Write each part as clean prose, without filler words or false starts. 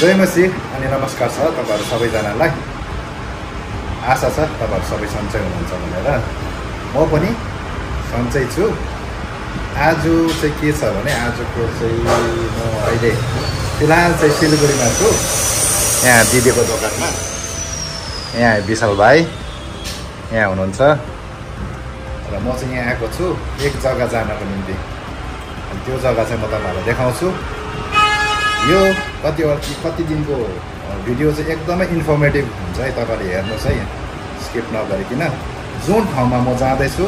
जय मसी अनि नमस्कार छ तपाईहरु सबैजनालाई। आशा छ तपाईहरु सबै सन्चै हुनुहुन्छ भनेर। म पनि सन्चै छु। आज चाहिँ के छ भने आजको चाहिँ म अहिले फिलहाल चाहिँ सिलगढीमा छु। यहाँ दिदीको दोकानमा। यहाँ विशाल भाइ यहाँ हुनुहुन्छ र म चाहिँ यहाँ आएको छु एक जग्गा जानको निम्ति। अनि त्यो जग्गा चाहिँ म तपाईहरुलाई देखाउँछु। यो कति दिनको भिडियो चाहिँ एकदमै इन्फर्मेटिभ हुन्छ है। तपाईहरुले हेर्नुस् है स्किप नगरिकिन। जुन ठाउँमा म जाँदैछु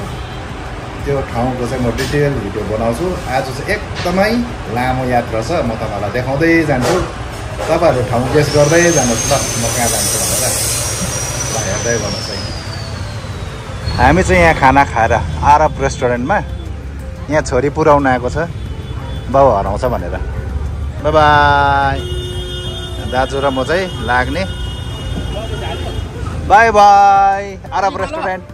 त्यो ठाउँको चाहिँ म डिटेल भिडियो बनाउँछु। आज चाहिँ एकदमै लामो यात्रा छ। म तपाईहरुलाई देखाउँदै जान्छु। तपाईहरुले ठाउँ गेस गर्दै जानुहोस् ल म कहाँ जान्छु भनेर। ल हेर्दै गर्नुहोस् है। हामी चाहिँ यहाँ खाना खाएर आरब रेस्टुरेन्टमा। यहाँ छोरी पुर्याउन आएको छ बाउ हराउँछ भनेर। Bye bye. दाजु र म चाहिँ लाग्ने। Bye bye Arab restaurant.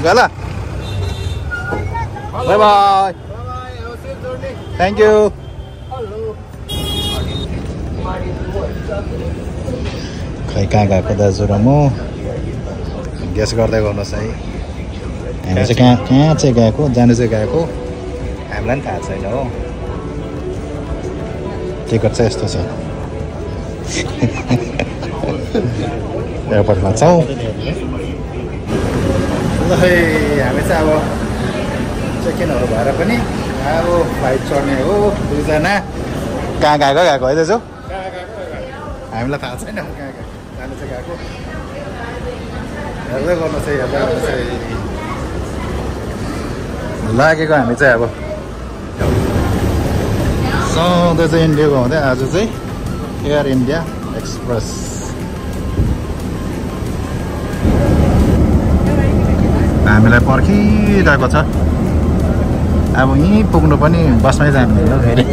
गला बाई बाई। Thank you. खै कहाँ गएको दाजु र म गेस गर्दै गर्नुहोस् है। हामी चाहिँ कहाँ चाहिँ गएको जानु चाहिँ गएको हामीलाई पनि थाहा छैन हो। टिकट चाहिँ यस्तो छ। एयरपोर्टमा छौँ। ल है हामी चाहिँ अब चेक-इनहरू भएर पनि अब फ्लाइट चढ्ने हो। दुईजना कहाँ गएको है दाजु? हामीलाई थाहा छैन कहाँ गएको जानु चाहिँ गएको। हेर्दै गर्नुहोस् है हेर्दै गर्नुहोस् है। लागेको हामी चाहिँ अब सधैँ चाहिँ इन्डियाको हुँदै आज चाहिँ एयर इन्डिया एक्सप्रेस। हामीलाई पर्खिरहेको छ। अब यहीँ पुग्नु पनि बसमै जानु हो फेरि।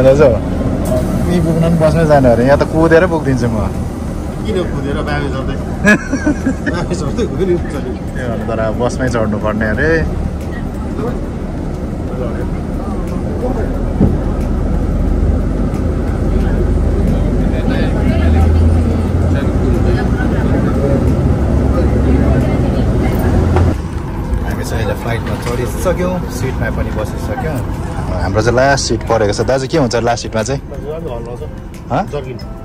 दाजु यहीँ पुग्नु पनि बसमै जानु अरे। यहाँ त कुदेर पुगिदिन्छु म। किन कुदेर बाबी चढ्दै त्यो भन्नु तर बसमै चढ्नु पर्ने अरे। हामी चाहिँ अहिले फ्लाइटमा चढिसक्यौँ। सिटमा पनि बसिसक्यौँ। हाम्रो चाहिँ लास्ट सिट परेको छ। दाजु के हुन्छ लास्ट सिटमा चाहिँ?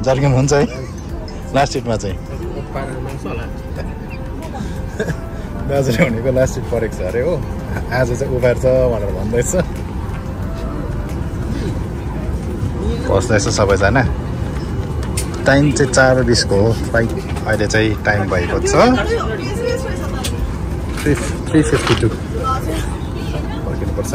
जर्किन हुन्छ है लास्ट सिटमा चाहिँ। दाजुले भनेको लास्ट सिट परेको छ अरे हो। आज चाहिँ उभार छ भनेर भन्दैछ। बस्दैछ सबैजना। टाइम चाहिँ 4:20 को हो फ्लाइट। अहिले चाहिँ टाइम भएको छ 3:52। पर्खिनुपर्छ।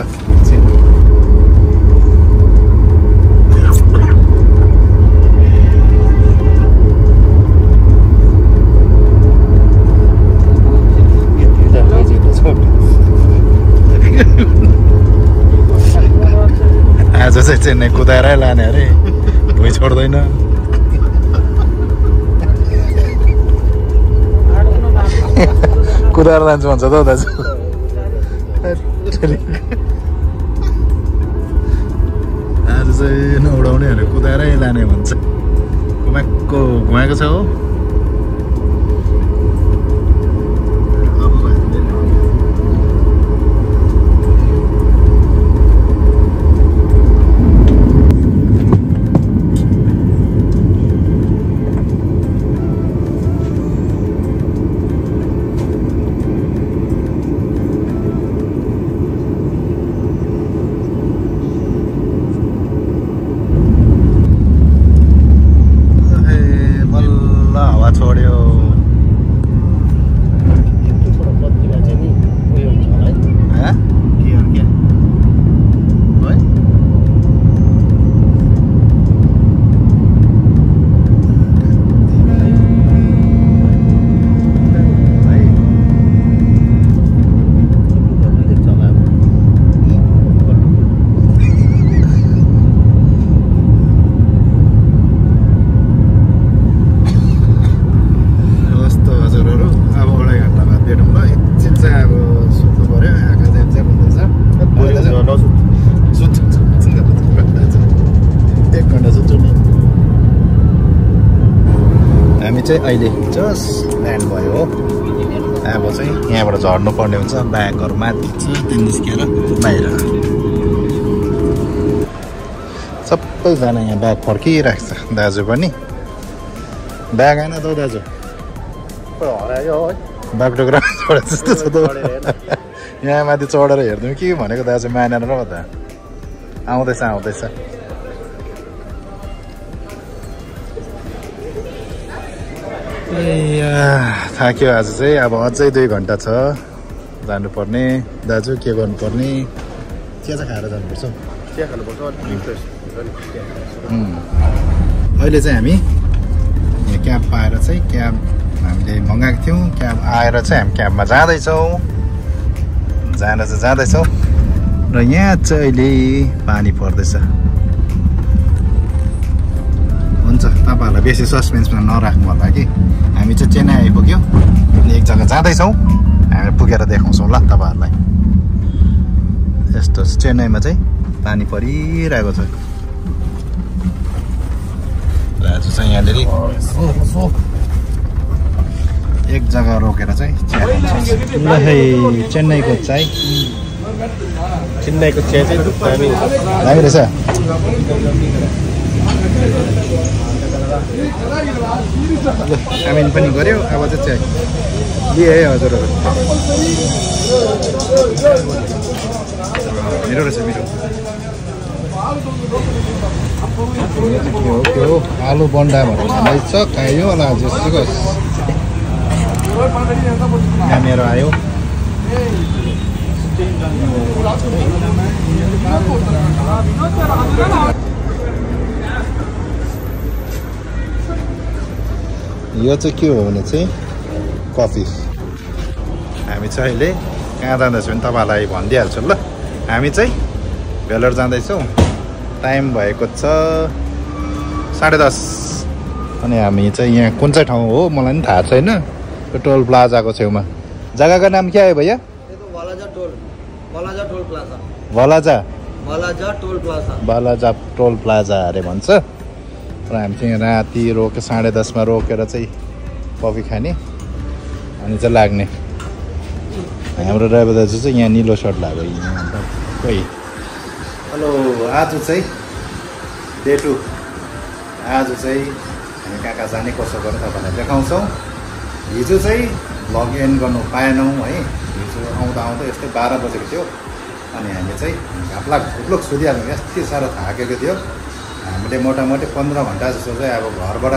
आज चाहिँ चेन्नई कुदाएरै लाने अरे। भुइँ छोड्दैन। कुदाएर लान्छु भन्छ त हौ दाजु। आज चाहिँ नउडाउनेहरू कुदाएरै लाने भन्छ। घुमाएको छ हो। चाहिँ अहिले जस्ट ल्यान्ड भयो हो। अब चाहिँ यहाँबाट झर्नु पर्ने हुन्छ, ब्यागहरू माथि छ, त्यहाँ निस्केर बाहिर सबैजना यहाँ ब्याग फर्किरहेको छ। दाजु पनि ब्याग आएन त दाजु, हरायो है बागडोग्रा छोडेर जस्तो छ त। यहाँ माथि चढेर हेरिदिउँ कि भनेको दाजु मानेर र त आउँदैछ आउँदैछ। थाक्यो आज चाहिँ। अब अझै 2 घन्टा छ जानुपर्ने। दाजु के गर्नुपर्ने? चिया चाहिँ खाएर जानुपर्छ। चिया खानुपर्छ। अहिले चाहिँ हामी यहाँ क्याब पाएर चाहिँ क्याब हामीले मगाएको थियौँ। क्याब आएर चाहिँ हामी क्याबमा जाँदैछौँ। जाँदैछौँ र यहाँ चाहिँ अहिले पानी पर्दैछ। हुन्छ, तपाईँहरूलाई बेसी सस्पेन्समा नराख्नु होला कि। हामी चाहिँ चेन्नई आइपुग्यो, एक जग्गा जाँदैछौँ। हामी पुगेर देखाउँछौँ ल तपाईँहरूलाई। यस्तो चेन्नईमा चाहिँ पानी परिरहेको छ। दाजु चाहिँ यहाँनिर एक जग्गा रोकेर चाहिँ चिया ल है। चेन्नईको चाय, चेन्नईको चिया चाहिँ दामी रहेछ। हामी पनि गऱ्यो। अब चाहिँ चिया लिए है हजुरहरू। मिठो रहेछ, मिठो। के हो आलु बन्डा भनेर खाँदैछ, खायो होला आज। यहाँ मेरो आयो। यो चाहिँ के हो भने चाहिँ कफी। हामी चाहिँ अहिले कहाँ जाँदैछौँ भने तपाईँहरूलाई भनिदिइहाल्छु ल। हामी चाहिँ भेलोर जाँदैछौँ। टाइम भएको छ 10:30। अनि हामी चाहिँ यहाँ कुन चाहिँ ठाउँ हो मलाई पनि थाहा छैन। यो टोल प्लाजाको छेउमा। जग्गाको नाम क्या है भैया? बालाजा टोल प्लाजा अरे भन्छ। र हामी चाहिँ राति रोक्यो 10:30 मा रोकेर चाहिँ कफी खाने अनि चाहिँ लाग्ने। हाम्रो ड्राइभर दाजु चाहिँ यहाँ निलो सर्ट लाग्यो। खोइ हेलो, आज चाहिँ डे 2। आज चाहिँ हामी कहाँ कहाँ जाने कसो गरेर तपाईँलाई देखाउँछौँ। हिजो चाहिँ भ्लग एन्ड गर्नु पाएनौँ है। हिजो आउँदा यस्तै 12 बजेको थियो। अनि हामी चाहिँ घाप्लाक भुक्लोक सुधिहाल्यौँ, यति साह्रो थाकेको थियो। हामीले मोटामोटी 15 घन्टा जस्तो चाहिँ अब घरबाट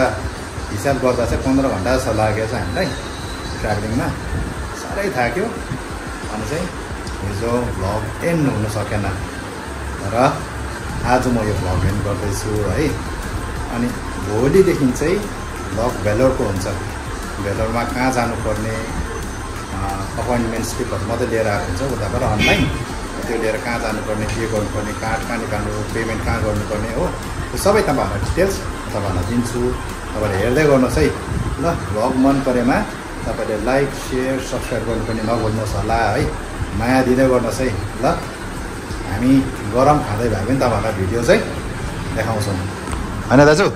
हिसाब गर्दा चाहिँ 15 घन्टा जस्तो लागेको छ हामीलाई ट्राभलिङमा। साह्रै थाक्यो। अनि चाहिँ हिजो भ्लग एन्ड हुन सकेन र आज म यो भ्लग एन्ड गर्दैछु है। अनि भोलिदेखि चाहिँ भ्लग भेलोरको हुन्छ। भेलोरमा कहाँ जानुपर्ने अपोइन्टमेन्ट स्लिपहरू मात्रै लिएर आएको हुन्छ उताबाट अनलाइन। त्यो लिएर कहाँ जानुपर्ने, के गर्नुपर्ने, कार्ड कहाँ निकाल्नु, पेमेन्ट कहाँ गर्नुपर्ने हो, त्यो सबै तपाईँहरूलाई डिटेल्स तपाईँहरूलाई दिन्छु। तपाईँले हेर्दै गर्नुहोस् है ल। भ्लग मन परेमा तपाईँले लाइक, सेयर, सब्सक्राइब गर्नु पनि नभुल्नुहोस् होला है। माया दिँदै गर्नुहोस् है ल। हामी गरम खाँदै भए पनि तपाईँहरूलाई भिडियो चाहिँ देखाउँछौँ होइन दाजु?